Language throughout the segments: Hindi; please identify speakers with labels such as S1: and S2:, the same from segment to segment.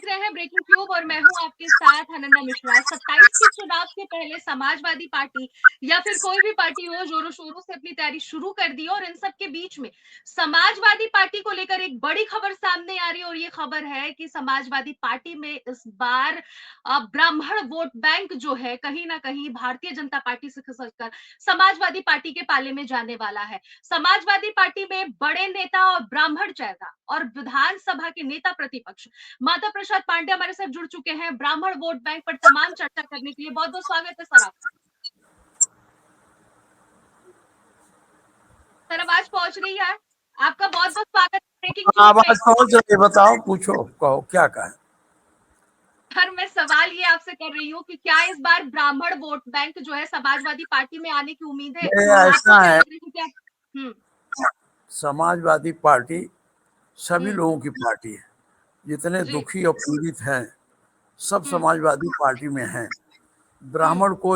S1: देख रहे हैं ब्रेकिंग ट्यूब और मैं हूं आपके साथ अनन्या मिश्रा। 27 के चुनाव से पहले समाजवादी पार्टी या फिर कोई भी पार्टी हो जोरों शोरों से अपनी तैयारी शुरू कर दी और इन सब के बीच में समाजवादी पार्टी को लेकर एक बड़ी खबर सामने आ रही है और ये खबर है कि समाजवादी पार्टी में इस बार ब्राह्मण वोट बैंक जो है कहीं ना कहीं भारतीय जनता पार्टी से खसककर समाजवादी पार्टी के पाले में जाने वाला है। समाजवादी पार्टी में बड़े नेता और ब्राह्मण चेहरा और विधानसभा के नेता प्रतिपक्ष माता प्रसाद पांडे हमारे साथ जुड़ चुके हैं ब्राह्मण वोट बैंक पर तमाम चर्चा करने के लिए। बहुत बहुत स्वागत है सर। आप सर आवाज पहुंच रही है? आपका बहुत बहुत स्वागत है ब्रेकिंग ट्यूब में।
S2: आवाज पहुंच रही है, बताओ, पूछो, कहो क्या कहा।
S1: सर मैं सवाल ये आपसे कर रही हूँ कि क्या इस बार ब्राह्मण वोट बैंक जो है समाजवादी पार्टी में आने की उम्मीद है? आपको
S2: ऐसा
S1: क्या
S2: है,
S1: लग रही है? क्या
S2: समाजवादी पार्टी सभी
S1: हम्म
S2: लोगों की पार्टी है। जितने
S1: जी
S2: दुखी और पीड़ित हैं सब
S1: हम्म
S2: समाजवादी पार्टी में हैं।
S1: हम्म
S2: ब्राह्मण को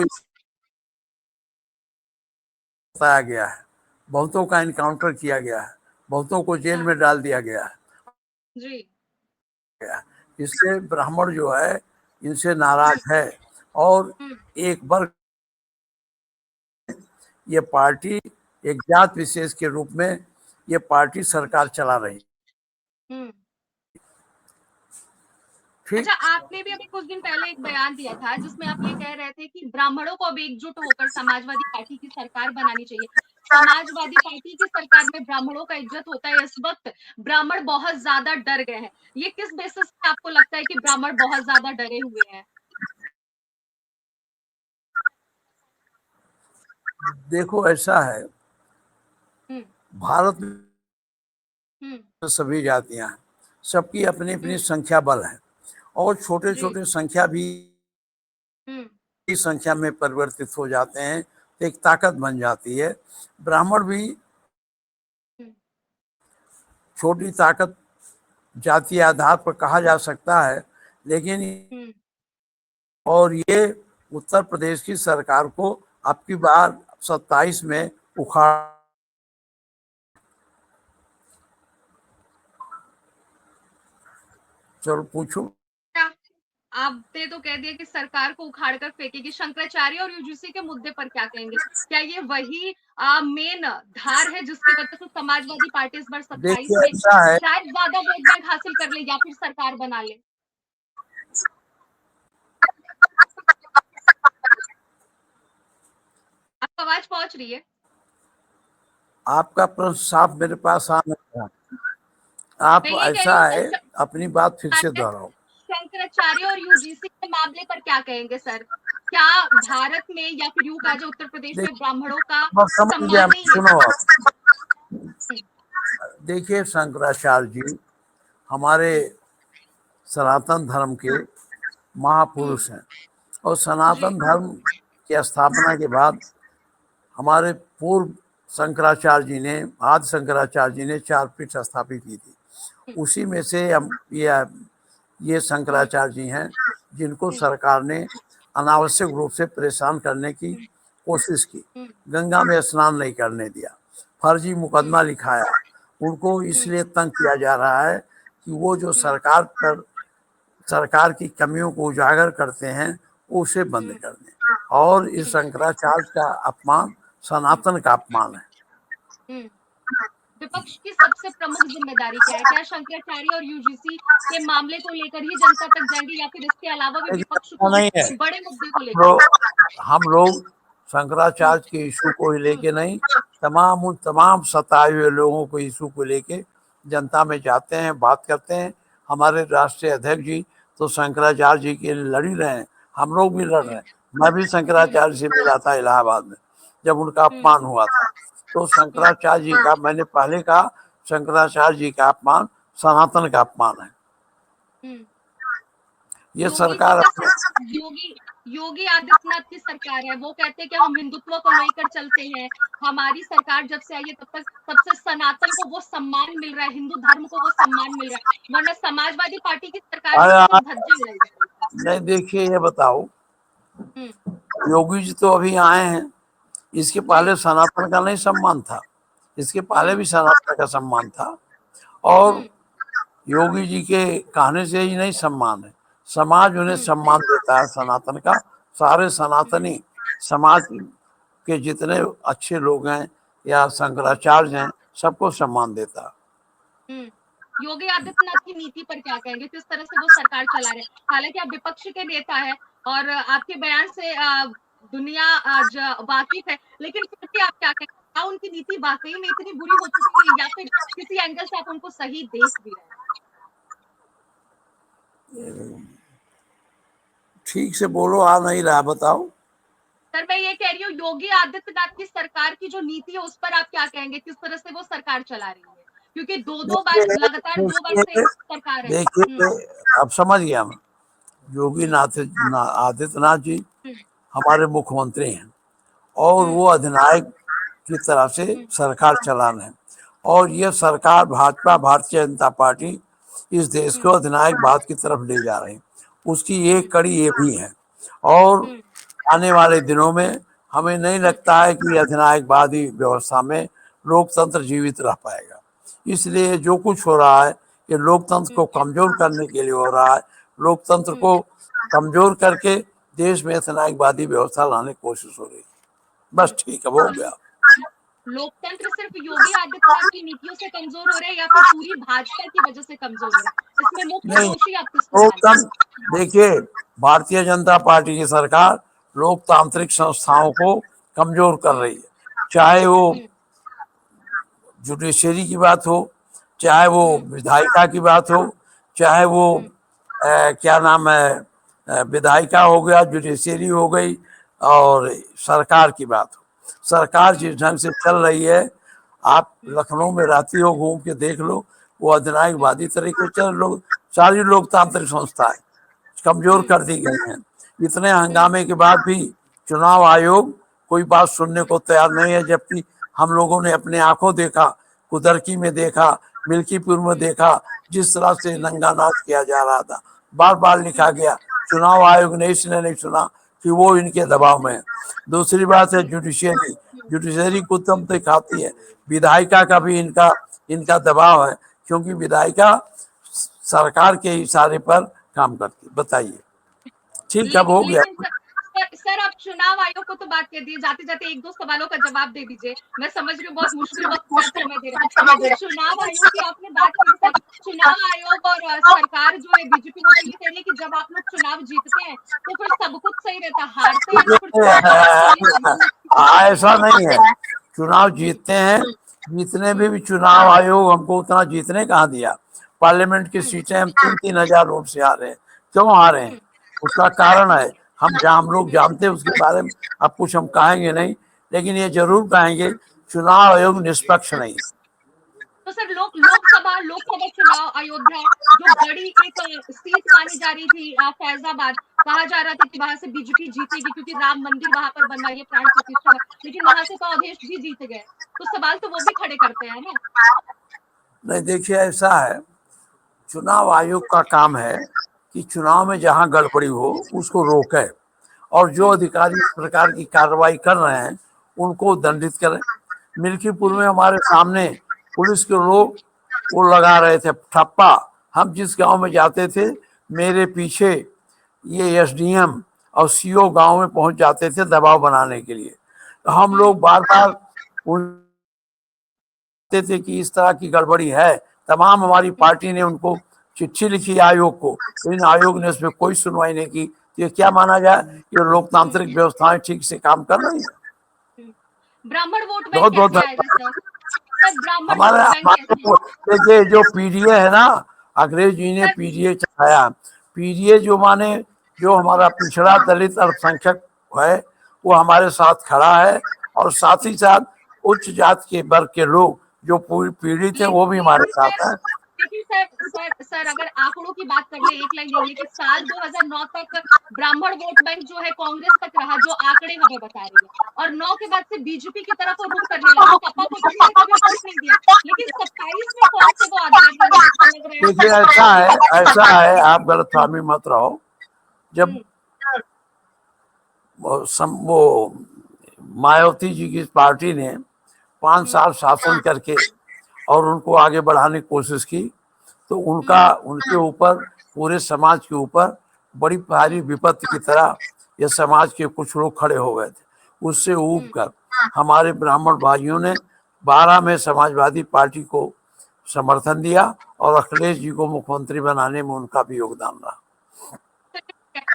S2: बताया गया है, बहुतों का इनकाउंटर किया गया है, बहुतों को जेल
S1: हाँ
S2: में डाल दिया गया
S1: जी
S2: है। इससे ब्राह्मण जो है इनसे नाराज है और
S1: हम्म
S2: एक वर्ग ये पार्टी एक जात विशेष के रूप में ये पार्टी सरकार चला रही है।
S1: हम्म
S2: ठीक।
S1: अच्छा, आपने भी अभी कुछ दिन पहले एक बयान दिया था जिसमें आप ये कह रहे थे कि ब्राह्मणों को अब एकजुट होकर समाजवादी पार्टी की सरकार बनानी चाहिए। समाजवादी पार्टी की सरकार में ब्राह्मणों का इज्जत होता है। इस वक्त ब्राह्मण बहुत ज्यादा डर गए हैं। ये किस बेसिस पे आपको लगता है कि ब्राह्मण बहुत ज्यादा डरे हुए हैं?
S2: देखो, ऐसा है,
S1: हम्म
S2: भारत में
S1: हम्म
S2: सभी जातियां हैं, सबकी अपनी अपनी
S1: हम्म
S2: संख्या बल है और छोटे
S1: जी
S2: छोटे संख्या भी
S1: हम्म
S2: संख्या में परिवर्तित हो जाते हैं तो एक ताकत बन जाती है। ब्राह्मण भी
S1: हम्म
S2: छोटी ताकत जातीय आधार पर कहा जा सकता है, लेकिन
S1: हम्म
S2: और ये उत्तर प्रदेश की सरकार को अब की बार 27 में उखाड़। चलो पूछो।
S1: क्या आपने तो कह दिया कि सरकार को उखाड़ कर फेंकेगी। शंकराचार्य और यूजीसी के मुद्दे पर क्या कहेंगे? क्या ये वही मेन धार है जिसकी वजह से समाजवादी पार्टी इस बार 27
S2: देखिए,
S1: में
S2: ऐसा है,
S1: शायद ज्यादा वोट बैंक हासिल कर ले या फिर सरकार बना ले? आपको आवाज पहुंच रही है?
S2: आपका प्रश्न साफ मेरे पास आ नहीं रहा। आप
S1: मैं ये कह रही
S2: ऐसा
S1: हूँ
S2: है, अपनी बात फिर से दोहराओ।
S1: शंकराचार्य और यूजीसी के मामले पर क्या कहेंगे सर? क्या भारत में या फिर यूं कहा जाए उत्तर प्रदेश में
S2: देखिए,
S1: ब्राह्मणों का
S2: बस समझ गया,
S1: सम्मान नहीं है?
S2: सुनो आप।
S1: हम्म
S2: देखिए, शंकराचार्य जी हमारे
S1: हम्म
S2: सनातन धर्म के
S1: हम्म,
S2: महापुरुष हैं और
S1: जी
S2: सनातन धर्म की स्थापना के बाद हमारे पूर्व शंकराचार्य जी ने, आदि शंकराचार्य जी ने 4 पीठ स्थापित की थी।
S1: हम्म
S2: उसी में से हम ये
S1: हम्म
S2: शंकराचार्य जी हैं जिनको
S1: हम्म
S2: सरकार ने अनावश्यक रूप से परेशान करने की
S1: हम्म
S2: कोशिश की,
S1: हम्म
S2: गंगा में स्नान नहीं करने दिया, फर्जी
S1: हम्म
S2: मुकदमा लिखाया। उनको
S1: हम्म
S2: इसलिए तंग किया जा रहा है कि वो जो
S1: हम्म
S2: सरकार की कमियों को उजागर करते हैं उसे बंद
S1: हम्म
S2: कर दें। और इस
S1: हम्म
S2: शंकराचार्य का अपमान
S1: हम्म
S2: सनातन का अपमान है।
S1: हम्म। विपक्ष की सबसे प्रमुख जिम्मेदारी क्या है? क्या शंकराचार्य और यूजीसी के मामले को लेकर ही जनता तक जाएंगे या फिर इसके अलावा भी
S2: लेकिन
S1: विपक्ष
S2: ऐसा
S1: को
S2: नहीं है।
S1: बड़े मुद्दे को लेकर?
S2: लोग हम लोग
S1: हम्म
S2: शंकराचार्य के इशू को ही
S1: हम्म
S2: लेके नहीं, उन तमाम सताए हुए लोगों को इशू को लेके जनता में जाते हैं, बात करते हैं। हमारे राष्ट्रीय अध्यक्ष जी तो शंकराचार्य जी के लिए लड़ ही रहे हैं, हम लोग भी लड़ रहे
S1: हम्म
S2: हैं। मैं भी
S1: हम्म
S2: शंकराचार्य से मिला था इलाहाबाद में जब उनका
S1: हम्म
S2: अपमान हुआ था। तो
S1: हम्म
S2: शंकराचार्य जी का, मैंने पहले कहा, शंकराचार्य जी का अपमान सनातन का अपमान है।
S1: हम्म।
S2: ये
S1: योगी जी
S2: सरकार
S1: का योगी योगी आदित्यनाथ की सरकार है। वो कहते हैं कि हम हिंदुत्व को लेकर चलते हैं। हमारी सरकार जब से आई है तब तक सबसे सनातन को वो सम्मान मिल रहा है, हिंदू धर्म को वो सम्मान मिल रहा है, वरना समाजवादी पार्टी की सरकार में तो सिर्फ धज्जे उड़ाई जा रही है।
S2: नहीं, देखिए, ये बताओ,
S1: हम्म
S2: योगी जी तो अभी आए हैं, इसके
S1: जी
S2: पहले सनातन का नहीं सम्मान था, इसके पहले
S1: हम्म
S2: भी सनातन का सम्मान था। और
S1: हम्म
S2: योगी जी के कहने से ही नहीं सम्मान है, समाज उन्हें सम्मान देता है सनातन का। सारे सनातनी समाज के जितने अच्छे लोग हैं या शंकराचार्य हैं, सबको सम्मान देता है।
S1: योगी आदित्यनाथ की नीति पर क्या कहेंगे, किस तरह से वो सरकार चला रहे हैं? हालांकि आप विपक्ष के नेता हैं और आपके बयान से दुनिया आज वाकिफ है, लेकिन फिर भी आप क्या कहेंगे? क्या उनकी नीति वाकई में इतनी बुरी हो चुकी है या फिर किसी एंगल से आप उनको सही देख भी रहे हैं?
S2: ठीक से बोलो, आ नहीं रहा, बताओ।
S1: सर मैं ये कह रही हूँ, योगी आदित्यनाथ की सरकार की जो नीति है उस पर आप क्या कहेंगे, किस तरह से वो सरकार चला रही है? क्योंकि दो बार
S2: देखिए
S1: लगातार 2 वर्ष से
S2: देखिए
S1: सरकार है।
S2: देखिए, अब समझ गया मैं। योगी आदित्यनाथ जी हमारे मुख्यमंत्री हैं और वो अधिनायक की तरह से सरकार चला रहे हैं। और ये सरकार भाजपा, भारतीय जनता पार्टी इस देश को अधिनायकवाद की तरफ ले जा रही है। उसकी एक कड़ी ये भी है। और आने वाले दिनों में हमें नहीं लगता है कि अधिनायकवादी व्यवस्था में लोकतंत्र जीवित रह पाएगा। इसलिए जो कुछ हो रहा है ये लोकतंत्र को कमजोर करने के लिए हो रहा है। लोकतंत्र को कमजोर करके देश में अधिनायकवादी व्यवस्था लाने की कोशिश हो रही है। बस ठीक है, वो हो गया।
S1: लोकतंत्र सिर्फ योगी आदित्यनाथ की नीतियों से कमजोर हो रहे हैं या फिर पूरी भाजपा की वजह से कमजोर हो रहा है? इसमें मुख्य
S2: नहीं,
S1: दोषी आप किसको मानते हैं?
S2: लोकतंत्र देखिए, भारतीय जनता पार्टी की सरकार लोकतांत्रिक संस्थाओं को कमजोर कर रही है। चाहे वो जुडिशरी की बात हो, चाहे वो विधायिका की बात हो, चाहे वो क्या नाम है, विधायिका हो गया, जुडिशरी हो गई, और सरकार की बात हो। सरकार जिस ढंग से चल रही है, आप लखनऊ में रहती हो, घूम के देख लो, वो अधिनायकवादी तरीके से लोग, सारी लोकतांत्रिक संस्थाएं कमजोर कर दी गई हैं। इतने हंगामे के बाद भी चुनाव आयोग कोई बात सुनने को तैयार नहीं है, जबकि हम लोगों ने अपने आंखों देखा, कुदरकी में देखा, मिल्कीपुर में देखा, जिस तरह से नंगा नाच किया जा रहा था। बार बार लिखा गया, चुनाव आयोग ने इसलिए नहीं सुना कि वो इनके दबाव में है। दूसरी बात है जुडिशियरी, जुडिशियरी को दम दिखाती है। विधायिका का भी इनका दबाव है, क्योंकि विधायिका सरकार के इशारे पर काम करती। बताइए, ठीक है, हो गया।
S1: लेकिन सर आप चुनाव आयोग को तो बात कर दिए, जाते जाते एक दो सवालों का जवाब दे दीजिए। मैं समझ रही हूँ बहुत मुश्किल वक्त में आप समय दे रहे हैं, लेकिन चुनाव आयोग की आपने बात की सर। चुनाव आयोग और सरकार जो है बीजेपी वो तो ये कह रही है कि जब आप लोग चुनाव जीतते हैं तो फिर सब कुछ सही रहता, हारते हैं तो फिर
S2: ऐसा नहीं है, चुनाव जीतते हैं। जितने भी चुनाव आयोग हमको उतना जीतने कहाँ दिया। पार्लियामेंट की सीटें हम 3-3 हजार वोट से आ रहे हैं। क्यों आ रहे हैं? उसका कारण है, हम लोग जानते हैं उसके बारे में। अब कुछ हम कहेंगे नहीं, लेकिन ये जरूर कहेंगे चुनाव आयोग निष्पक्ष नहीं है।
S1: तो सर लोकसभा चुनाव अयोध्या जो बड़ी एक सीट मानी जा रही थी, फैजाबाद, कहा जा रहा था कि वहां से बीजेपी जीतेगी क्योंकि राम मंदिर वहां पर बन रहा है, प्राण प्रतिष्ठा, लेकिन वहां से तो अवधेश जी जीत गए। तो सवाल तो वो भी खड़े करते हैं ना।
S2: नहीं, देखिए, ऐसा है, चुनाव आयोग का काम है कि चुनाव में जहां गड़बड़ी हो उसको रोके, और जो अधिकारी इस प्रकार की कार्रवाई कर रहे हैं उनको दंडित करें। मिल्कीपुर में हमारे सामने पुलिस के लोग वो लगा रहे थे ठप्पा। हम जिस गांव में जाते थे, मेरे पीछे ये एसडीएम और सीओ गांव में पहुंच जाते थे दबाव बनाने के लिए। तो हम लोग बार बार थे कि इस तरह की गड़बड़ी है। तमाम हमारी पार्टी ने उनको चिट्ठी लिखी आयोग को, लेकिन आयोग ने इसमें कोई सुनवाई नहीं की। तो ये क्या माना जाए कि लोकतांत्रिक व्यवस्थाएं ठीक से काम कर रही है?
S1: ब्राह्मण वोट बैंक
S2: बहुत बहुत
S1: कैसे आएगा सर? सर ब्राह्मण
S2: हमारे
S1: वोट बैंक कैसे?
S2: देखिए, जो पीडीए है ना, अंग्रेज जी ने पीडीए चलाया। पीडीए जो माने, जो हमारा पिछड़ा दलित अल्पसंख्यक है वो हमारे साथ खड़ा है, और साथ ही साथ उच्च जात के वर्ग के लोग जो पीड़ित है वो भी हमारे साथ है।
S1: लेकिन सर अगर आंकड़ों की बात कर ले, एक लाइन यही है कि साल 2009 तक ब्राह्मण वोट बैंक जो है कांग्रेस तक रहा, जो आंकड़े हमें बता रही है, और 9 के बाद से बीजेपी की तरफ रुख करने लगा। सपा को किसी ने कभी वोट नहीं दिया, लेकिन 27 में कौन से वो आधार लग रहे हैं?
S2: देखिए, ऐसा है, आप गलतफहमी मत रहो। जब वो मायावती जी की पार्टी ने 5 साल शासन करके और उनको आगे बढ़ाने की कोशिश की, तो उनका उनके ऊपर, पूरे समाज के ऊपर बड़ी भारी विपत्ति की तरह ये समाज के कुछ लोग खड़े हो गए थे। उससे ऊब कर हमारे ब्राह्मण भाइयों ने 12 में समाजवादी पार्टी को समर्थन दिया और अखिलेश जी को मुख्यमंत्री बनाने में उनका भी योगदान रहा।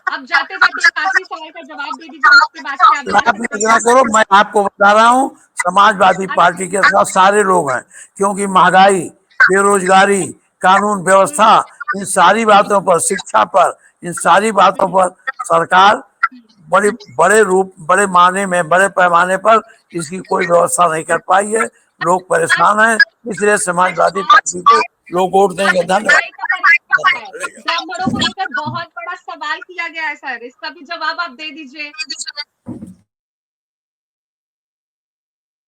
S1: अब जाते जाते एक आखिरी सवाल का जवाब दे दीजिए, उसके बाद से आप
S2: आप इतना करो, मैं आपको बता रहा हूँ समाजवादी पार्टी के साथ सारे लोग हैं, क्योंकि महंगाई, बेरोजगारी, कानून व्यवस्था, इन सारी बातों पर, शिक्षा पर, इन सारी बातों पर सरकार बड़े बड़े मायने में, बड़े पैमाने पर इसकी कोई व्यवस्था नहीं कर पाई है। लोग परेशान हैं, इसलिए समाजवादी पार्टी को लोग वोट देंगे। धन्यवाद।
S1: ब्राह्मणों को लेकर बहुत बड़ा सवाल किया गया है सर, इसका भी जवाब आप दे दीजिए।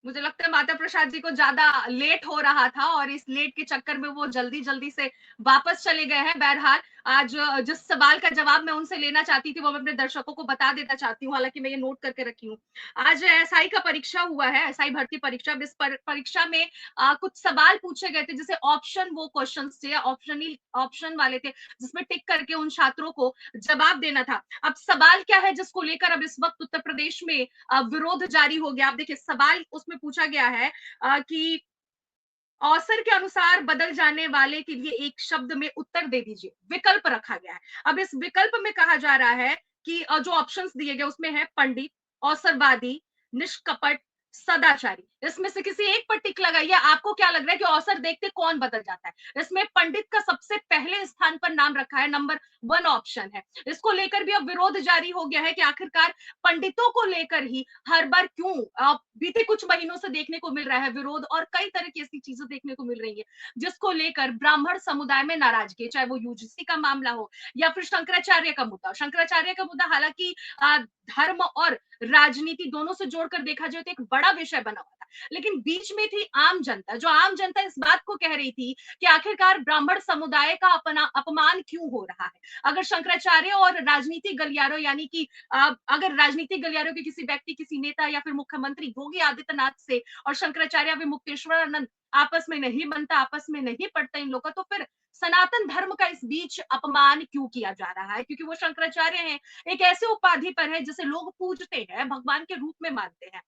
S1: मुझे लगता है माता प्रसाद जी को ज्यादा लेट हो रहा था और इस लेट के चक्कर में वो जल्दी जल्दी से वापस चले गए हैं। बहरहाल आज जिस सवाल का जवाब मैं उनसे लेना चाहती थी वो मैं अपने दर्शकों को बता देना चाहती हूँ, हालांकि मैं ये नोट करके रखी हूँ। आज एसआई का परीक्षा हुआ है, एसआई भर्ती परीक्षा। इस परीक्षा में कुछ सवाल पूछे गए थे, जैसे ऑप्शन वो क्वेश्चन थे, ऑप्शन वाले थे, जिसमें टिक करके उन छात्रों को जवाब देना था। अब सवाल क्या है जिसको लेकर अब इस वक्त उत्तर प्रदेश में विरोध जारी हो गया। आप देखिए सवाल उसमें पूछा गया है कि अवसर के अनुसार बदल जाने वाले के लिए एक शब्द में उत्तर दे दीजिए, विकल्प रखा गया है। अब इस विकल्प में कहा जा रहा है कि जो ऑप्शंस दिए गए उसमें है पंडित, अवसरवादी, निष्कपट, सदाचारी। इसमें से किसी एक पर टिक लगाइए। आपको क्या लग रहा है कि अवसर देखते कौन बदल जाता है? इसमें पंडित का सबसे पहले स्थान पर नाम रखा है, नंबर 1 ऑप्शन है। इसको लेकर भी अब विरोध जारी हो गया है कि आखिरकार पंडितों को लेकर ही हर बार क्यों बीते कुछ महीनों से देखने को मिल रहा है विरोध, और कई तरह की ऐसी चीजें देखने को मिल रही है जिसको लेकर ब्राह्मण समुदाय में नाराजगी, चाहे वो यूजीसी का मामला हो या फिर शंकराचार्य का मुद्दा। शंकराचार्य का मुद्दा हालांकि धर्म और राजनीति दोनों से जोड़कर देखा जाए तो एक बड़ा विषय बना हुआ था, लेकिन बीच में थी आम जनता। जो आम जनता इस बात को कह रही थी कि आखिरकार ब्राह्मण समुदाय का अपमान क्यों हो रहा है। अगर शंकराचार्य और राजनीतिक गलियारों, यानी कि अगर राजनीतिक गलियारों के किसी व्यक्ति, किसी नेता या फिर मुख्यमंत्री योगी आदित्यनाथ से और शंकराचार्य व मुक्तेश्वरानंद आपस में नहीं बनता, आपस में नहीं पड़ता इन लोगों का, तो फिर सनातन धर्म का इस बीच अपमान क्यों किया जा रहा है? क्योंकि वो शंकराचार्य हैं, एक ऐसे उपाधि पर है जिसे लोग पूजते हैं, भगवान के रूप में मानते हैं।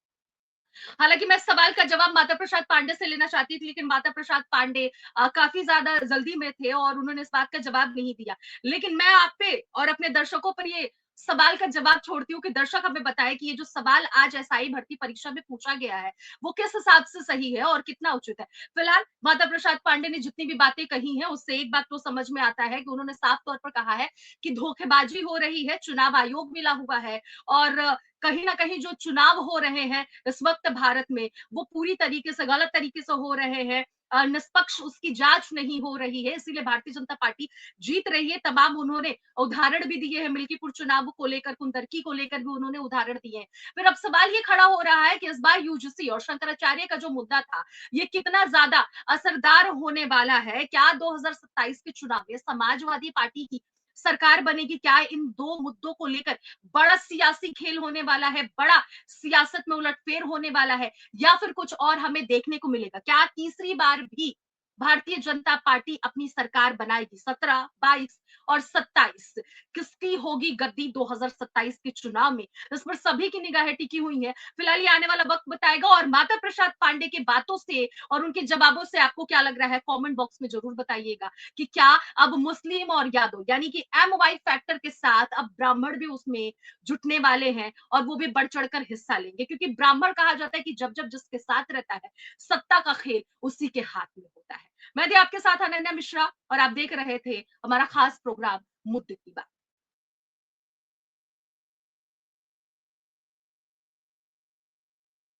S1: हालांकि मैं सवाल का जवाब माता प्रसाद पांडे से लेना चाहती थी, लेकिन माता प्रसाद पांडे काफी ज्यादा जल्दी में थे और उन्होंने इस बात का जवाब नहीं दिया। लेकिन मैं आप पे और अपने दर्शकों पर ये सवाल का जवाब छोड़ती हूँ कि दर्शक हमें बताए कि ये जो सवाल आज एसआई भर्ती परीक्षा में पूछा गया है वो किस हिसाब से सही है और कितना उचित है। फिलहाल माता प्रसाद पांडे ने जितनी भी बातें कही हैं उससे एक बात तो समझ में आता है कि उन्होंने साफ तौर पर कहा है कि धोखेबाजी हो रही है, चुनाव आयोग मिला हुआ है और कहीं ना कहीं जो चुनाव हो रहे हैं इस वक्त भारत में वो पूरी तरीके से गलत तरीके से हो रहे हैं, निष्पक्ष उसकी जांच नहीं हो रही है, इसीलिए भारतीय जनता पार्टी जीत रही है। तमाम उन्होंने उदाहरण भी दिए हैं, मिल्कीपुर चुनाव को लेकर, कुंदरकी को लेकर भी उन्होंने उदाहरण दिए हैं। फिर अब सवाल ये खड़ा हो रहा है कि इस बार यूजीसी और शंकराचार्य का जो मुद्दा था ये कितना ज्यादा असरदार होने वाला है। क्या 2027 के चुनाव में समाजवादी पार्टी की सरकार बनेगी? क्या इन दो मुद्दों को लेकर बड़ा सियासी खेल होने वाला है, बड़ा सियासत में उलटफेर होने वाला है, या फिर कुछ और हमें देखने को मिलेगा? क्या तीसरी बार भी भारतीय जनता पार्टी अपनी सरकार बनाएगी? 17, 22 और 27 किसकी होगी गद्दी 2027 के चुनाव में? इस पर सभी की निगाहें टिकी हुई हैं। फिलहाल ये आने वाला वक्त बताएगा। और माता प्रसाद पांडे के बातों से और उनके जवाबों से आपको क्या लग रहा है कमेंट बॉक्स में जरूर बताइएगा कि क्या अब मुस्लिम और यादव यानी कि MY फैक्टर के साथ अब ब्राह्मण भी उसमें जुटने वाले हैं और वो भी बढ़ चढ़कर हिस्सा लेंगे, क्योंकि ब्राह्मण कहा जाता है कि जब जब जिसके साथ रहता है सत्ता का खेल उसी के हाथ में होता है। मैं थी आपके साथ अनन्या मिश्रा और आप देख रहे थे हमारा खास प्रोग्राम मुद्दे की बात।